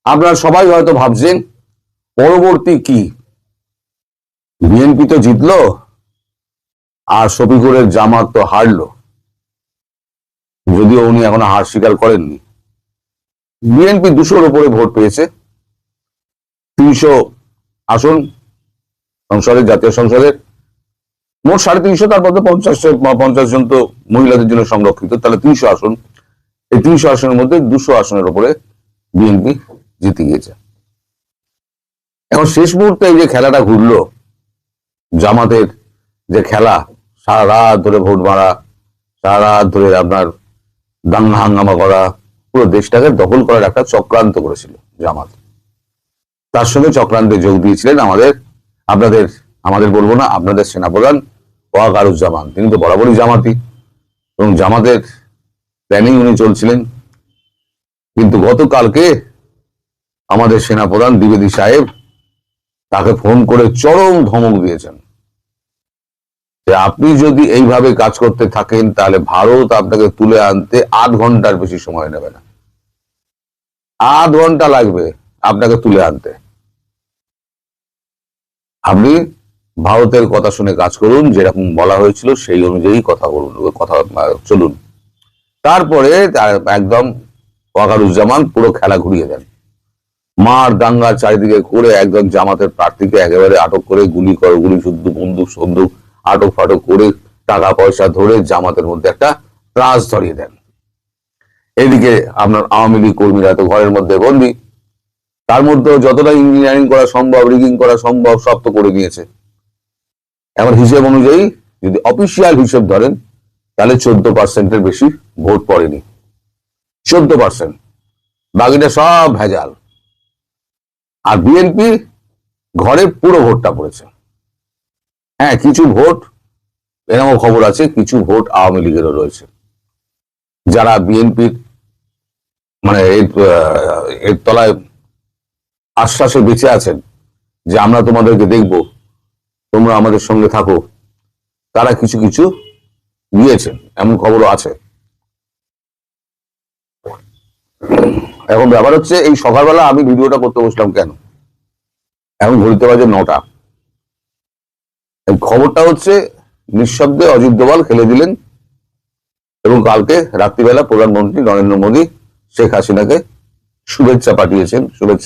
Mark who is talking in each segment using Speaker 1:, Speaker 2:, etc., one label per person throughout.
Speaker 1: আপনারা সবাই হয়তো ভাবছেন পরবর্তী কি, বিএনপি তো জিতলো আর শফিকুরের জামাত তো হারলো, যদিও উনি এখনো হার স্বীকার করেননি। বিএনপি 200-র উপরে ভোট পেয়েছে, 300 আসন সংসদের, জাতীয় সংসদের মোট 350, তার মধ্যে 50 জন তো মহিলাদের জন্য সংরক্ষিত, তাহলে 300 আসন। এই 300 আসনের মধ্যে 200 আসনের উপরে বিএনপি জিতে গিয়েছে। এখন শেষ মুহূর্তে এই যে খেলাটা ঘুরলো, জামাতের যে খেলা, সারা রাত ধরে ভোট মারা, সারা রাত ধরে আপনার দাঙ্গা হাঙ্গামা করা, পুরো দেশটাকে দখল করার একটা চক্রান্ত করেছিল জামাত। তার সঙ্গে চক্রান্তে যোগ দিয়েছিলেন আমাদের বলবো না, আপনাদের সেনাপ্রধান ওয়াকারুজ্জামান। তিনি তো বরাবরই জামাতি এবং জামাতের প্ল্যানিং উনি চলছিলেন। কিন্তু গতকালকে আমাদের সেনাপ্রধান দ্বিবেদী সাহেব তাকে ফোন করে চরম ধমক দিয়েছেন যে আপনি যদি এইভাবে কাজ করতে থাকেন তাহলে ভারত আপনাকে তুলে আনতে 8 ঘন্টার বেশি সময় নেবে না, 8 ঘন্টা লাগবে আপনাকে তুলে আনতে। আপনি ভারতের কথা শুনে কাজ করুন, যেরকম বলা হয়েছিল সেই অনুযায়ী কথা চলুন। তারপরে একদম ওয়াকারুজ্জামান পুরো খেলা ঘুরিয়ে দেন, মার দাঙ্গা চারিদিকে করে একদম জামাতের প্রার্থীকে একেবারে আটক করে গুলি শুদ্ধ বন্দুক আটক ফাটক করে টাকা পয়সা ধরে জামাতের মধ্যে একটা ত্রাস ধরিয়ে দেন। এদিকে আপনার আওয়ামী লীগ কর্মীরা তো ঘরের মধ্যে বন্দী, তার মধ্যে যতটা ইঞ্জিনিয়ারিং করা সম্ভব, রিগিং করা সম্ভব সব তো করে নিয়েছে। এখন হিসেব অনুযায়ী যদি অফিসিয়াল হিসেব ধরেন তাহলে 14%-এর বেশি ভোট পড়েনি, 14%, বাকিটা সব ভেজাল। আর বিএনপি ঘরে পুরো ভোটটা পড়েছে। হ্যাঁ, কিছু ভোট এরকম খবর আছে, কিছু ভোট আওয়ামী লীগেরও রয়েছে, যারা বিএনপির মানে এর তলায় আশ্বাসে বেঁচে আছেন যে আমরা তোমাদেরকে দেখব, তোমরা আমাদের সঙ্গে থাকো, তারা কিছু কিছু দিয়েছেন, এমন খবরও আছে। এখন ব্যাপার হচ্ছে, এই সকালবেলা আমি ভিডিওটা করতে বসলাম কেন, এখন ঘড়িতে বাজে 9টা। খবরটা হচ্ছে নিঃশব্দে অজিত দোভাল খেলে দিলেন এবং কালকে রাত্রিবেলা প্রধানমন্ত্রী নরেন্দ্র মোদী শেখ হাসিনাকে শুভেচ্ছা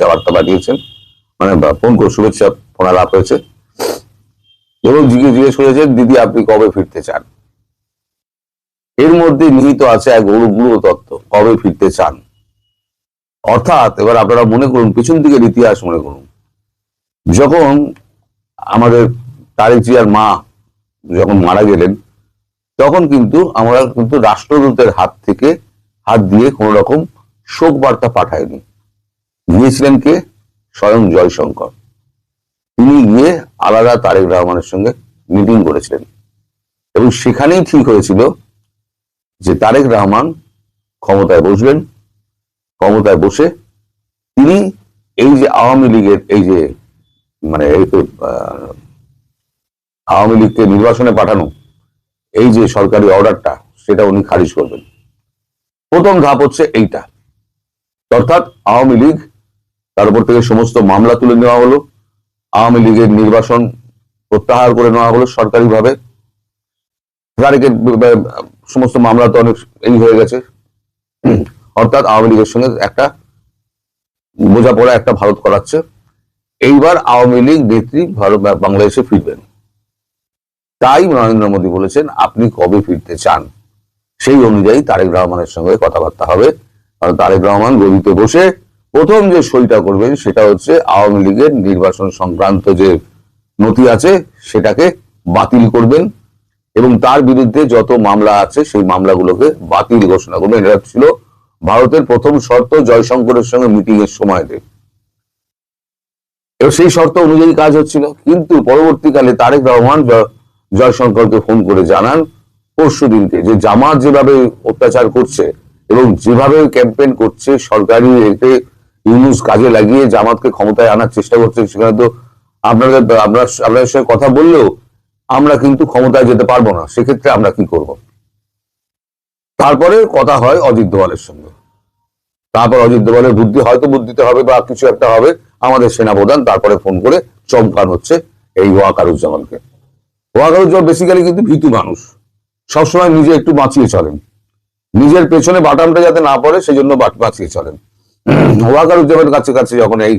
Speaker 1: বার্তা পাঠিয়েছেন, মানে ফোন করে শুভেচ্ছা ফোনালাপ হয়েছে এবং জিজ্ঞেস করেছেন দিদি আপনি কবে ফিরতে চান। এর মধ্যে নিহিত আছে এক গুরু তত্ত্ব, কবে ফিরতে চান। অর্থাৎ এবার আপনারা মনে করুন, পিছন দিকের ইতিহাস মনে করুন, যখন আমাদের তারেক জিয়ার মা যখন মারা গেলেন, তখন কিন্তু আমরা রাষ্ট্রদূতের হাত দিয়ে কোন রকম শোক বার্তা পাঠায়নি। গিয়েছিলেন কে? স্বয়ং জয়শঙ্কর। তিনি গিয়ে আলাদা তারেক রহমানের সঙ্গে মিটিং করেছিলেন এবং সেখানেই ঠিক হয়েছিল যে তারেক রহমান ক্ষমতায় বসবেন, ক্ষমতায় বসে তিনি এই যে আওয়ামী লীগের এই যে মানে আওয়ামী লীগকে নির্বাসনে পাঠানো এই যে সরকারি অর্ডারটা, সেটা উনি খারিজ করবেন। প্রথম ধাপ হচ্ছে এইটা, অর্থাৎ আওয়ামী লীগ, তার উপর থেকে সমস্ত মামলা তুলে নেওয়া হলো, আওয়ামী লীগের নির্বাসন প্রত্যাহার করে নেওয়া হলো সরকারিভাবে। তারেকের সমস্ত মামলা তো অনেক এই হয়ে গেছে, অর্থাৎ আওয়ামী লীগের সঙ্গে একটা বোঝাপড়া একটা ভারত করাচ্ছে। এইবার আওয়ামী লীগ নেত্রী বাংলাদেশে ফিরবেন। তাই নরেন্দ্র মোদী বলেছেন আপনি কবে ফিরতে চান, সেই অনুযায়ী তারেক রহমানের সঙ্গে কথাবার্তা হবে। কারণ তারেক রহমান গদিতে বসে প্রথম যে সইটা করবেন সেটা হচ্ছে আওয়ামী লীগের নির্বাচন সংক্রান্ত যে নথি আছে সেটাকে বাতিল করবেন এবং তার বিরুদ্ধে যত মামলা আছে সেই মামলাগুলোকে বাতিল ঘোষণা করবেন। এটা ছিল ভারতের প্রথম শর্ত জয়শঙ্করের সঙ্গে মিটিং এর সময়তে, এবং সেই শর্ত অনুযায়ী কাজ হচ্ছিল। কিন্তু পরবর্তীকালে তারেক রহমান জয়শঙ্করকে ফোন করে জানান পরশু দিনকে যে জামাত যেভাবে অত্যাচার করছে এবং যেভাবে ক্যাম্পেইন করছে, সরকারি এতে ইউনুস কাজে লাগিয়ে জামাতকে ক্ষমতায় আনার চেষ্টা করছে, সেখানে তো আপনাদের সঙ্গে কথা বললেও আমরা কিন্তু ক্ষমতায় যেতে পারবো না, সেক্ষেত্রে আমরা কি করব। তারপরে কথা হয় অজিত দোভালের সঙ্গে। তারপর অজিত দোভালের বুদ্ধিতে হবে বা কিছু একটা হবে, আমাদের সেনাপ্রধান তারপরে ফোন করে চমকান হচ্ছে এই ওয়াকারুজ্জামানকে। ওয়াকারুজ্জামান বেসিক্যালি কিন্তু ভীতু মানুষ, সবসময় নিজে একটু বাঁচিয়ে চলেন, নিজের পেছনে বাটামটা যাতে না পড়ে সেই জন্য বাঁচিয়ে চলেন। ওয়াকারুজ্জামানের কাছে কাছে যখন এই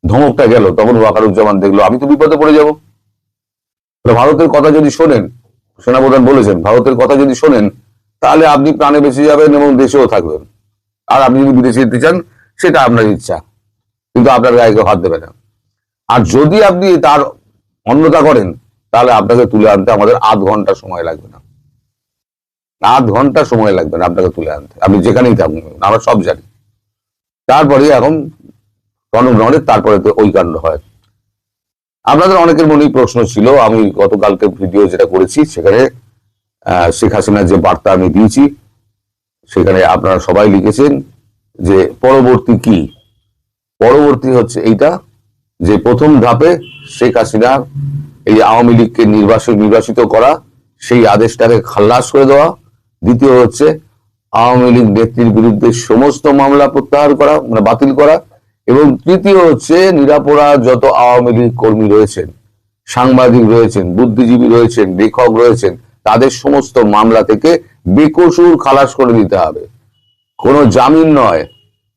Speaker 1: ধমকটা গেল, তখন ওয়াকারুজ্জামান দেখলো আমি তো বিপদে পড়ে যাব। ভারতের কথা যদি শোনেন, সেনাপ্রধান বলেছেন ভারতের কথা যদি শোনেন তাহলে আপনি প্রাণে বেঁচে যাবেন এবং দেশেও থাকবেন, আর আপনি যদি বিদেশে যেতে চান সেটা আপনার ইচ্ছা, কিন্তু আপনার গায়ে কেউ হাত দেবে না। আর যদি আপনি তার অন্যতা করেন তাহলে আপনাকে তুলে আনতে আমাদের আধ ঘন্টা সময় লাগবে না, আধ ঘন্টা সময় লাগবে না আপনাকে তুলে আনতে, আপনি যেখানেই থাকুন, আমরা সব জানি। তারপরে এখন রণগ্রহণে তারপরে তো ওই কাণ্ড হয়। আপনাদের অনেকের মনেই প্রশ্ন ছিল, আমি গতকালকে ভিডিও যেটা করেছি সেখানে শেখ হাসিনার যে বার্তা আমি দিয়েছি সেখানে আপনারা সবাই লিখেছেন যে পরবর্তী কি। পরবর্তী হচ্ছে এইটা যে প্রথম ধাপে শেখ হাসিনা এই আওয়ামী লীগকে নির্বাসিত করা, সেই আদেশটাকে খালাস করে দেওয়া। দ্বিতীয় হচ্ছে আওয়ামী লীগ নেত্রীর বিরুদ্ধে সমস্ত মামলা প্রত্যাহার করা, মানে বাতিল করা। এবং তৃতীয় হচ্ছে নিরাপরাধ যত আওয়ামী লীগ কর্মী রয়েছেন, সাংবাদিক রয়েছেন, বুদ্ধিজীবী রয়েছেন, লেখক রয়েছেন, তাদের সমস্ত মামলা থেকে বেকসুর খালাস করে দিতে হবে। কোনো জামিন নয়,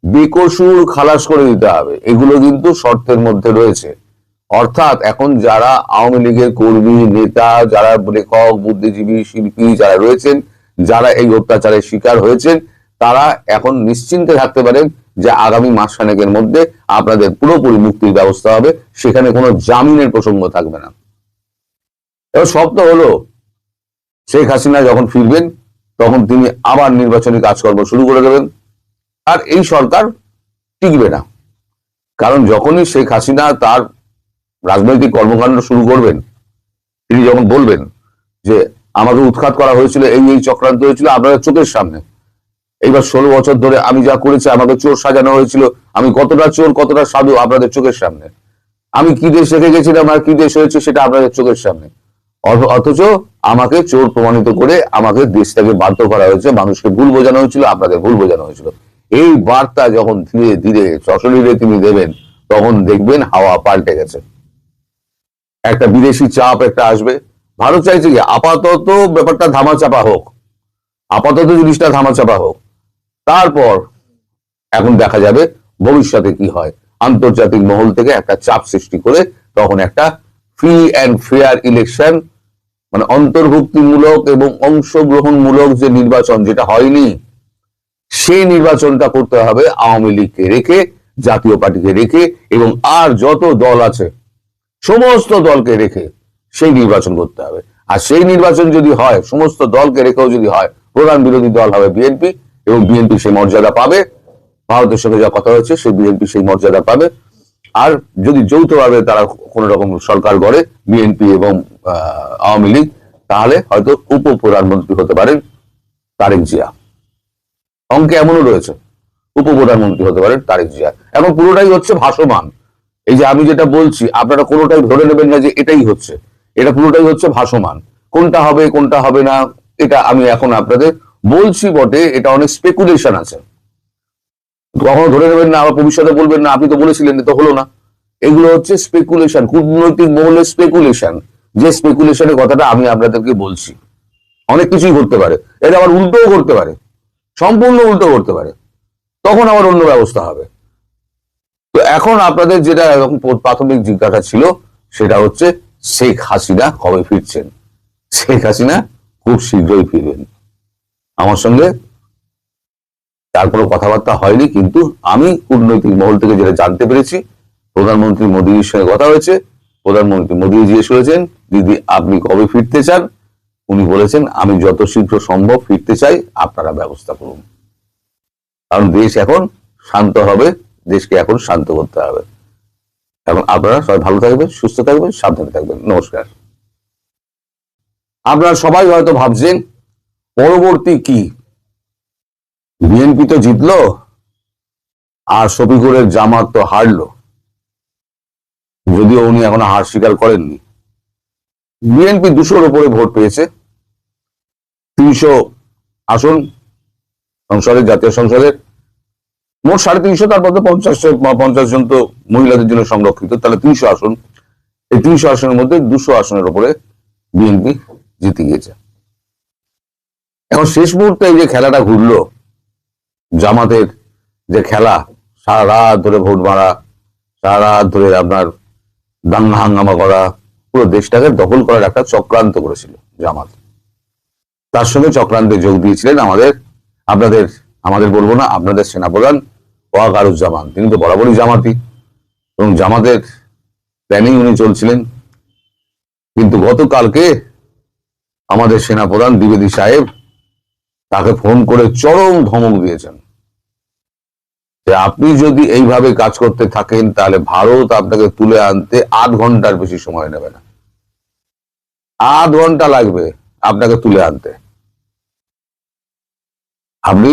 Speaker 1: বেকসুর খালাস করে দিতে হবে। এগুলো কিন্তু শর্তের মধ্যে রয়েছে। অর্থাৎ এখন যারা আওয়ামী লীগের কর্মী, নেতা, যারা লেখক, বুদ্ধিজীবী, শিল্পী যারা রয়েছেন, যারা এই অত্যাচারের শিকার হয়েছেন, তারা এখন নিশ্চিন্তে থাকতে পারেন যে আগামী মাসখানেকের মধ্যে আপনাদের পুরোপুরি মুক্তির ব্যবস্থা হবে, সেখানে কোনো জামিনের প্রসঙ্গ থাকবে না। এবার শর্ত হলো শেখ হাসিনা যখন ফিরবেন তখন তিনি আবার নির্বাচনী কাজকর্ম শুরু করে দেবেন, আর এই সরকার টিকবে না। কারণ যখনই শেখ হাসিনা তার রাজনৈতিক কর্মকাণ্ড শুরু করবেন, তিনি যখন বলবেন যে আমাকে উৎখাত করা হয়েছিল, এই চক্রান্ত হয়েছিল আপনাদের চোখের সামনে, এইবার 16 বছর ধরে আমি যা করেছি, আমাকে চোর সাজানো হয়েছিল, আমি কতটা চোর কতটা সাধু আপনাদের চোখের সামনে, আমি কি দেশ রেখে গেছিলাম আর কি দেশ হয়েছে সেটা আপনাদের চোখের সামনে, অথচ আমাকে চোর প্রমাণিত করে আমাকে দেশটাকে বাধ্য করা হয়েছে, মানুষকে ভুল বোঝানো হয়েছিল, আপনাদের ভুল বোঝানো হয়েছিল। এই বার্তা যখন ধীরে ধীরে সশরীরে তিনি দেবেন, তখন দেখবেন হাওয়া পাল্টে গেছে, একটা বিদেশি চাপ একটা আসবে। ভারত চাইছে কি আপাতত ব্যাপারটা ধামাচাপা হোক, আপাতত জিনিসটা ধামাচাপা হোক, তারপর এখন দেখা যাবে ভবিষ্যতে কি হয়। আন্তর্জাতিক মহল থেকে একটা চাপ সৃষ্টি করে তখন একটা ফ্রি অ্যান্ড ফেয়ার ইলেকশন, মানে অন্তর্ভুক্তিমূলক এবং অংশগ্রহণমূলক যে নির্বাচন যেটা হয়নি, সেই নির্বাচনটা করতে হবে আওয়ামী লীগকে রেখে, জাতীয় পার্টিকে রেখে, এবং আর যত দল আছে সমস্ত দলকে রেখে সেই নির্বাচন করতে হবে। আর সেই নির্বাচন যদি হয়, সমস্ত দলকে রেখেও যদি হয়, প্রধান বিরোধী দল হবে বিএনপি, এবং বিএনপি সেই মর্যাদা পাবে, ভারতের সঙ্গে যা কথা হচ্ছে সেই বিএনপি সেই মর্যাদা পাবে। আর যদি যৌথভাবে তারা কোন রকম সরকার গড়ে বিএনপি এবং আওয়ামী লীগ, তাহলে হয়তো উপপ্রধানমন্ত্রী হতে পারেন তারেক জিয়া। অঙ্কে এমনও রয়েছে, উপপ্রধানমন্ত্রী হতে পারেন তারেক জিয়া। এখন পুরোটাই হচ্ছে ভাসমান। এই যে আমি যেটা বলছি আপনারা কোনোটাই ধরে নেবেন না যে এটাই হচ্ছে, এটা পুরোটাই হচ্ছে ভাসমান। কোনটা হবে কোনটা হবে না এটা আমি এখন আপনাদের বলছি বটে, এটা অনেক স্পেকুলেশন আছে, কখনো ধরে নেবেন না, আবার ভবিষ্যতে বলবেন না আপনি তো বলেছিলেন তো হলো না। এগুলো হচ্ছে স্পেকুলেশন, কূটনৈতিক মহলের স্পেকুলেশন, যে স্পেকুলেশনের কথাটা আমি আপনাদেরকে বলছি। অনেক কিছুই করতে পারে, এটা আবার উল্টোও করতে পারে, সম্পূর্ণ উল্টো করতে পারে, তখন আবার অন্য ব্যবস্থা হবে। তো এখন আপনাদের যেটা এরকম প্রাথমিক জিজ্ঞাসা ছিল সেটা হচ্ছে শেখ হাসিনা কবে ফিরছেন। শেখ হাসিনা খুব শীঘ্রই ফিরবেন। আমার সঙ্গে তার কোনো কথাবার্তা হয়নি, কিন্তু আমি কূটনৈতিক মহল থেকে যেটা জানতে পেরেছি, প্রধানমন্ত্রী মোদীর সঙ্গে কথা হয়েছে, প্রধানমন্ত্রী মোদী জিজ্ঞেস করেছেন দিদি আপনি কবে ফিরতে চান, উনি বলেছেন আমি যত শীঘ্র সম্ভব ফিরতে চাই, আপনারা ব্যবস্থা করুন। কারণ দেশ এখন শান্ত হবে, দেশকে এখন শান্ত করতে হবে। এখন আপনারা সবাই ভালো থাকবেন, সুস্থ থাকবেন, সাবধানে থাকবেন। নমস্কার। আপনারা সবাই হয়তো ভাবছেন পরবর্তী কি, বিএনপি তো জিতলো আর শফিকুরের জামাত তো হারলো, যদিও উনি এখনো হার স্বীকার করেননি। বিএনপি 200-র উপরে ভোট পেয়েছে, 300 আসন সংসদের, জাতীয় সংসদের, মোট 350, তার মধ্যে 50 জন তো মহিলাদের জন্য সংরক্ষিত, তাহলে 300 আসন। এই 300 আসনের মধ্যে 200 আসনের উপরে বিএনপি জিতে গিয়েছে। এখন শেষ মুহূর্তে এই যে খেলাটা ঘুরলো, জামাতের যে খেলা, সারা রাত ধরে ভোট মারা, সারা রাত ধরে আপনার দাঙ্গা হাঙ্গামা করা, পুরো দেশটাকে দখল করার একটা চক্রান্ত করেছিল জামাত। তার সঙ্গে চক্রান্তে যোগ দিয়েছিলেন আমাদের বলবো না, আপনাদের সেনাপ্রধান ওয়াকারুজ্জামান। তিনি তো বরাবরই জামাতি এবং জামাতের প্ল্যানিং উনি চলছিলেন। কিন্তু গতকালকে আমাদের সেনাপ্রধান দ্বিবেদী সাহেব তাকে ফোন করে চরম ধমক দিয়েছেন যে আপনি যদি এইভাবে কাজ করতে থাকেন তাহলে ভারত আপনাকে তুলে আনতে 8 ঘন্টার বেশি সময় নেবে না, 8 ঘন্টা লাগবে আপনাকে তুলে আনতে। আপনি